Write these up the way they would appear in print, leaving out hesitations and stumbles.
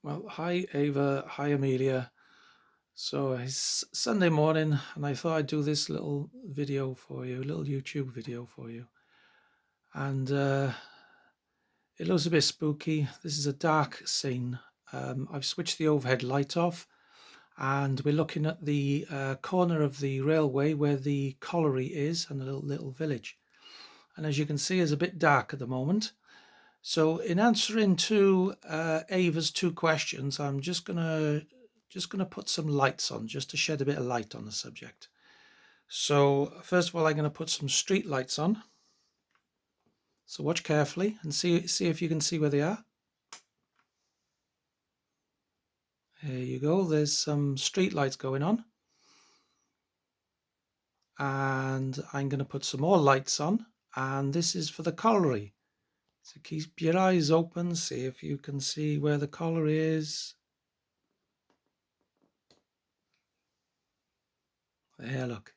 Well, hi Ava, hi Amelia. So it's Sunday morning, and I thought I'd do this little video for you, a little YouTube video for you. And it looks a bit spooky. This is a dark scene. I've switched the overhead light off, and we're looking at the corner of the railway where the colliery is, and a little village. And as you can see, it's a bit dark at the moment. So in answering to Ava's two questions, I'm just gonna put some lights on, just to shed a bit of light on the subject. So first of all, I'm gonna put some street lights on. So watch carefully and see if you can see where they are. There you go. There's some street lights going on, and I'm gonna put some more lights on. And this is for the colliery. So keep your eyes open. See if you can see where the colliery is. There, look.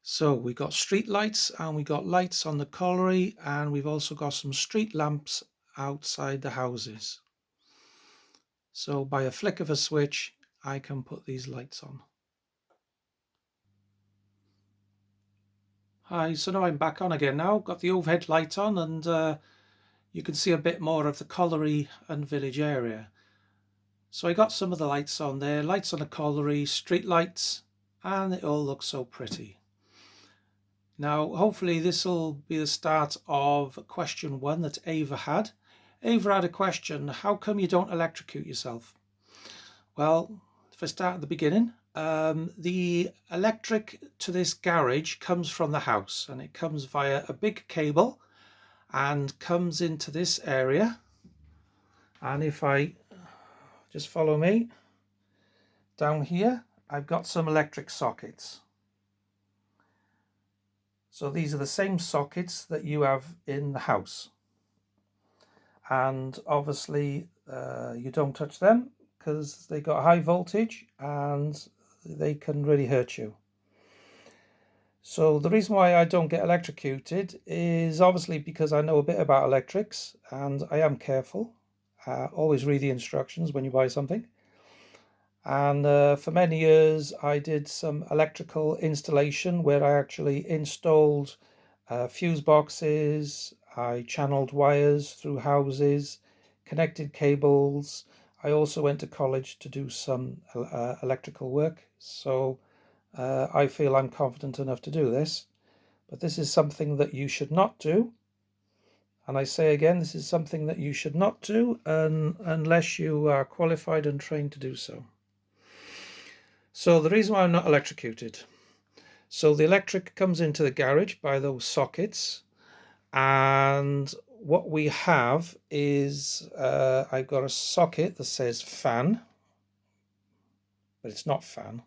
So we got street lights and we got lights on the colliery, and we've also got some street lamps outside the houses. So by a flick of a switch, I can put these lights on. Hi, so now I'm back on again now. Got the overhead light on, and you can see a bit more of the colliery and village area. So I got some of the lights on there, lights on the colliery, street lights, and it all looks so pretty. Now, hopefully this will be the start of question one that Ava had. Ava had a question: how come you don't electrocute yourself? Well, if I start at the beginning, the electric to this garage comes from the house, and it comes via a big cable and comes into this area. And if I just follow me down here, I've got some electric sockets. So these are the same sockets that you have in the house. And obviously you don't touch them because they got high voltage and they can really hurt you. So the reason why I don't get electrocuted is obviously because I know a bit about electrics and I am careful. Always read the instructions when you buy something. And for many years I did some electrical installation where I actually installed fuse boxes, I channeled wires through houses, connected cables. I also went to college to do some electrical work, so I feel I'm confident enough to do this. But this is something that you should not do. And I say again, this is something that you should not do unless you are qualified and trained to do so. So the reason why I'm not electrocuted. So the electric comes into the garage by those sockets, and what we have is I've got a socket that says fan, but it's not fan.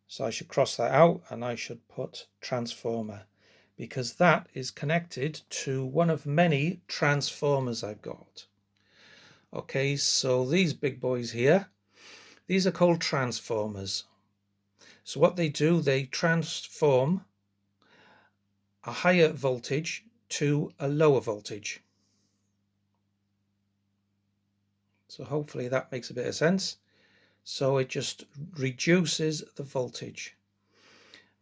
So I should cross that out and I should put transformer, because that is connected to one of many transformers I've got. Okay, so these big boys here, these are called transformers. So what they do, they transform a higher voltage to a lower voltage. So hopefully that makes a bit of sense. So it just reduces the voltage.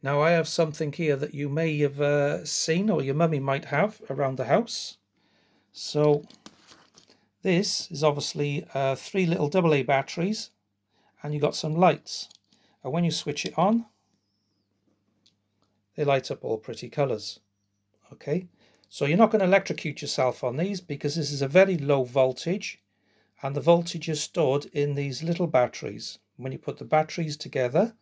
Now I have something here that you may have seen, or your mummy might have around the house. So this is obviously 3 little AA batteries, and you've got some lights. And when you switch it on, they light up all pretty colours. Okay, so you're not going to electrocute yourself on these because this is a very low voltage, and the voltage is stored in these little batteries. When you put the batteries together,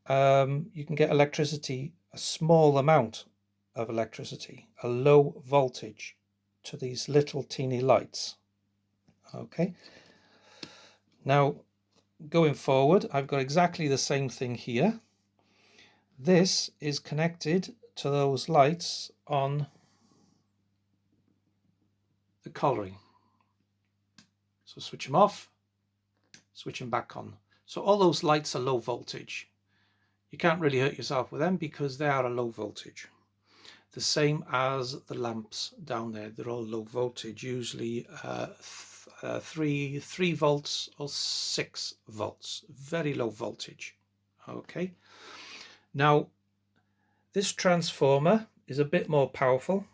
you can get electricity, a small amount of electricity, a low voltage to these little teeny lights. Okay, now going forward, I've got exactly the same thing here. This is connected to those lights on the colliery. So switch them off, switch them back on. So all those lights are low voltage. You can't really hurt yourself with them because they are a low voltage. The same as the lamps down there, they're all low voltage, usually 3 volts or 6 volts, very low voltage. Okay, now this transformer is a bit more powerful,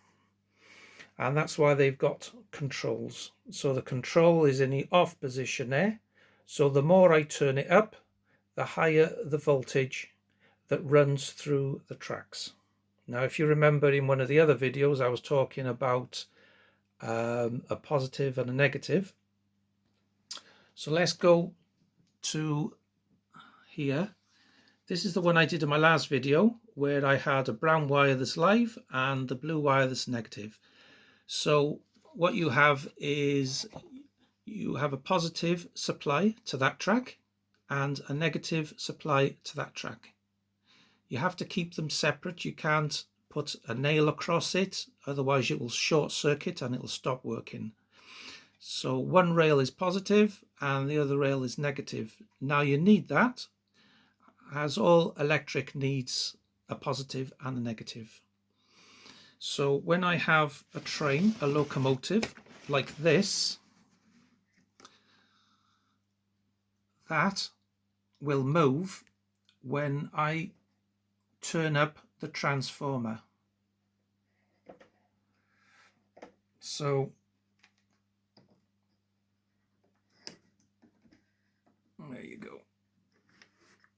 and that's why they've got controls. So the control is in the off position there, so the more I turn it up, the higher the voltage that runs through the tracks. Now, if you remember in one of the other videos, I was talking about a positive and a negative. So let's go to here. This is the one I did in my last video, where I had a brown wire that's live and the blue wire that's negative. So what you have is you have a positive supply to that track and a negative supply to that track. You have to keep them separate. You can't put a nail across it, otherwise it will short circuit and it will stop working. So one rail is positive and the other rail is negative. Now you need that, as all electric needs a positive and a negative. So when I have a train, a locomotive like this, that will move when I turn up the transformer. So there you go.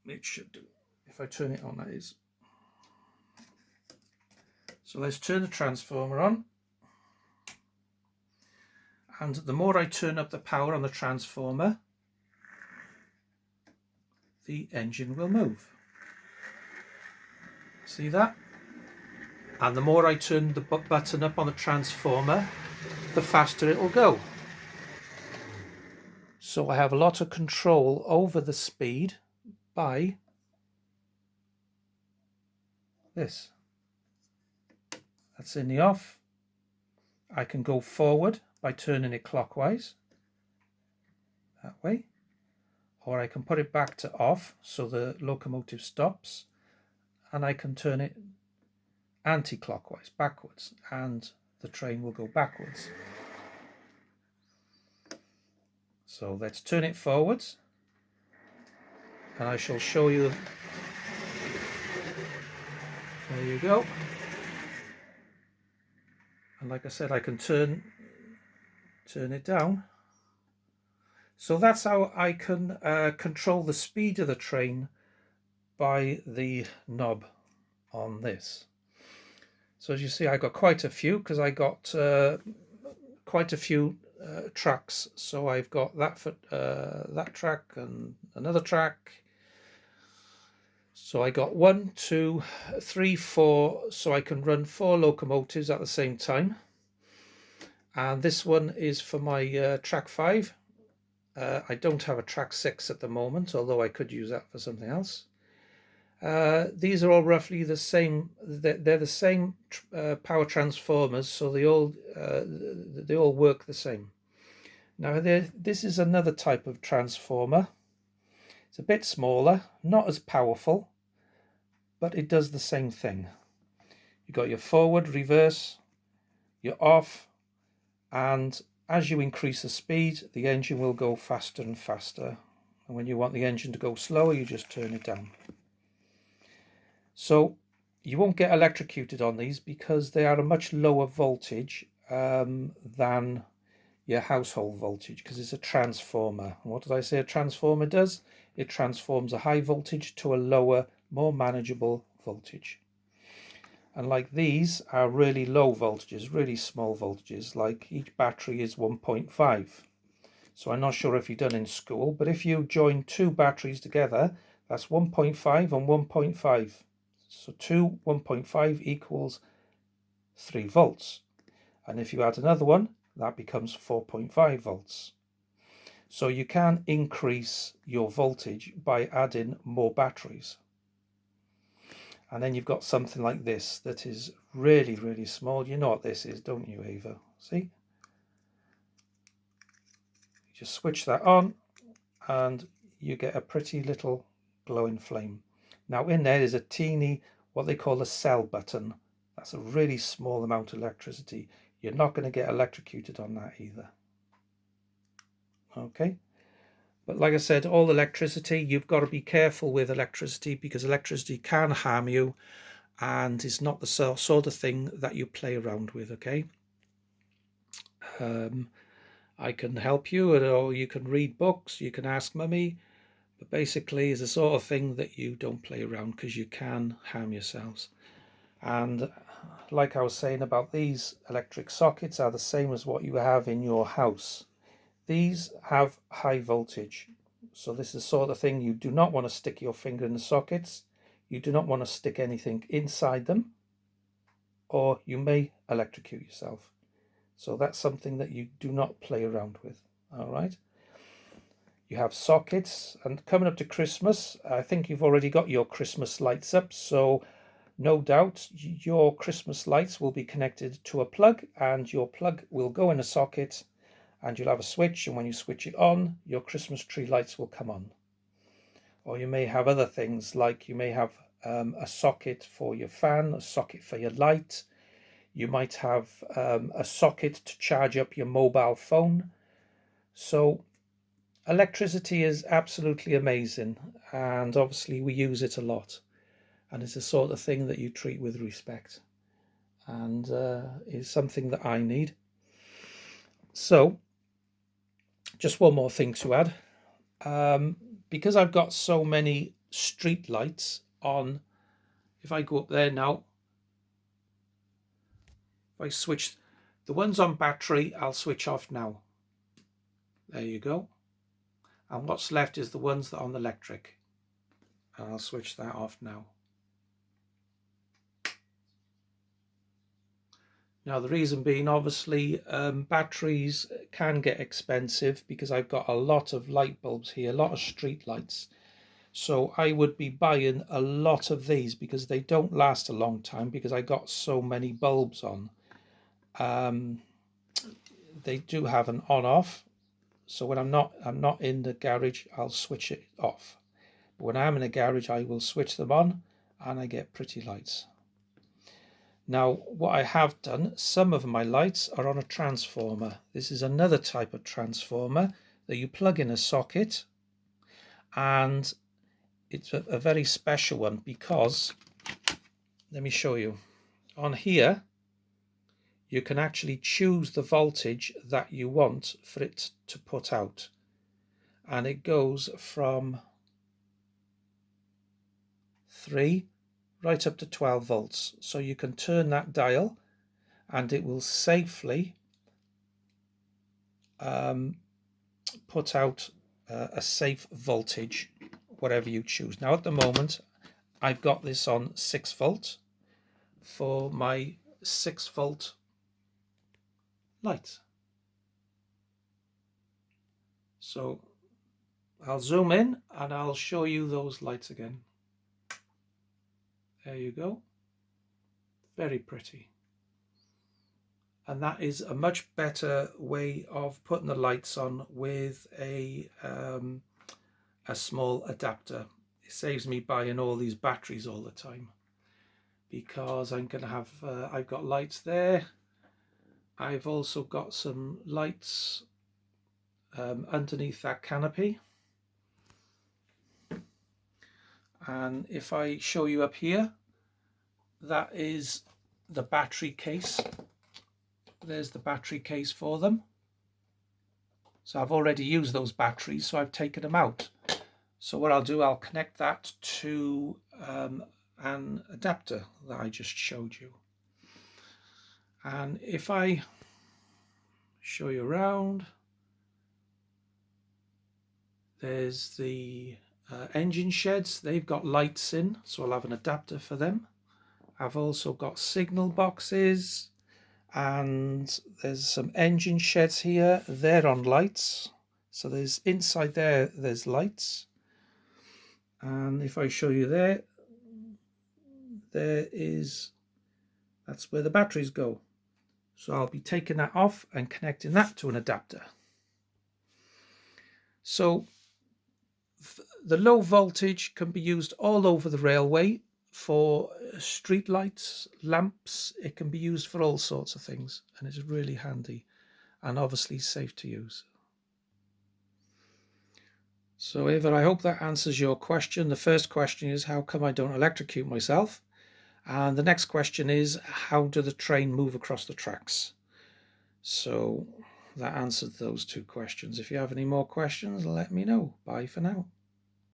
It should do. If I turn it on, that is. So let's turn the transformer on. And the more I turn up the power on the transformer, the engine will move. See that? And the more I turn the button up on the transformer, the faster it will go. So I have a lot of control over the speed by this. That's in the off. I can go forward by turning it clockwise, that way. Or I can put it back to off so the locomotive stops, and I can turn it anti-clockwise, backwards, and the train will go backwards. So let's turn it forwards, and I shall show you. There you go. And like I said, I can turn it down. So that's how I can control the speed of the train by the knob on this. So as you see, I got quite a few, because I got quite a few tracks. So I've got that for that track and another track. So I got 1, 2, 3, 4. So I can run 4 locomotives at the same time. And this one is for my track 5. I don't have a track 6 at the moment, although I could use that for something else. These are all roughly the same. They're the same power transformers, so they all work the same. Now this is another type of transformer. It's a bit smaller, not as powerful, but it does the same thing. You've got your forward, reverse, your off, and as you increase the speed, the engine will go faster and faster. And when you want the engine to go slower, you just turn it down. So you won't get electrocuted on these because they are a much lower voltage than your household voltage, because it's a transformer. And what did I say a transformer does? It transforms a high voltage to a lower, more manageable voltage. And like these are really low voltages, really small voltages, like each battery is 1.5. So I'm not sure if you've done in school, but if you join 2 batteries together, that's 1.5 and 1.5. So 2 1.5 equals 3 volts. And if you add another one, that becomes 4.5 volts. So you can increase your voltage by adding more batteries. And then you've got something like this that is really, really small. You know what this is, don't you, Ava? See? You just switch that on and you get a pretty little glowing flame. Now in there is a teeny, what they call a cell button. That's a really small amount of electricity. You're not going to get electrocuted on that either. Okay, but like I said, all electricity, you've got to be careful with electricity, because electricity can harm you and is not the sort of thing that you play around with. Okay, I can help you, or you can read books, you can ask mummy, but basically it's the sort of thing that you don't play around, because you can harm yourselves. And like I was saying about these electric sockets, are the same as what you have in your house. These have high voltage, so this is the sort of thing you do not want to stick your finger in the sockets. You do not want to stick anything inside them, or you may electrocute yourself. So that's something that you do not play around with. All right. You have sockets, and coming up to Christmas, I think you've already got your Christmas lights up. So no doubt your Christmas lights will be connected to a plug, and your plug will go in a socket, and you'll have a switch, and when you switch it on, your Christmas tree lights will come on. Or you may have other things, like you may have a socket for your fan, a socket for your light. You might have a socket to charge up your mobile phone. So electricity is absolutely amazing, and obviously we use it a lot, and it's the sort of thing that you treat with respect, and is something that I need. So just one more thing to add. Because I've got so many street lights on, if I go up there now, if I switch the ones on battery, I'll switch off now. There you go. And what's left is the ones that are on electric, and I'll switch that off now. Now the reason being, obviously, batteries can get expensive, because I've got a lot of light bulbs here, a lot of street lights. So I would be buying a lot of these, because they don't last a long time, because I got so many bulbs on. They do have an on-off, so when I'm not in the garage, I'll switch it off. But when I'm in a garage, I will switch them on, and I get pretty lights. Now, what I have done, some of my lights are on a transformer. This is another type of transformer that you plug in a socket, and it's a very special one, because, let me show you. On here, you can actually choose the voltage that you want for it to put out. And it goes from 3 right up to 12 volts. So you can turn that dial, and it will safely put out a safe voltage, whatever you choose. Now at the moment, I've got this on 6 volt for my 6 volt light. So I'll zoom in and I'll show you those lights again. There you go. Very pretty. And that is a much better way of putting the lights on, with a small adapter. It saves me buying all these batteries all the time, because I'm going to have, I've got lights there. I've also got some lights underneath that canopy. And if I show you up here, that is the battery case. There's the battery case for them. So I've already used those batteries, so I've taken them out. So what I'll do, I'll connect that to an adapter that I just showed you. And if I show you around, there's the engine sheds. They've got lights in, so I'll have an adapter for them. I've also got signal boxes, and there's some engine sheds here. They're on lights, so there's inside there's lights. And if I show you there is, that's where the batteries go. So I'll be taking that off and connecting that to an adapter. So the low voltage can be used all over the railway for street lights, lamps. It can be used for all sorts of things, and it's really handy and obviously safe to use. So Ava, I hope that answers your question. The first question is, how come I don't electrocute myself? And the next question is, how do the train move across the tracks? So that answered those two questions. If you have any more questions, let me know. Bye for now.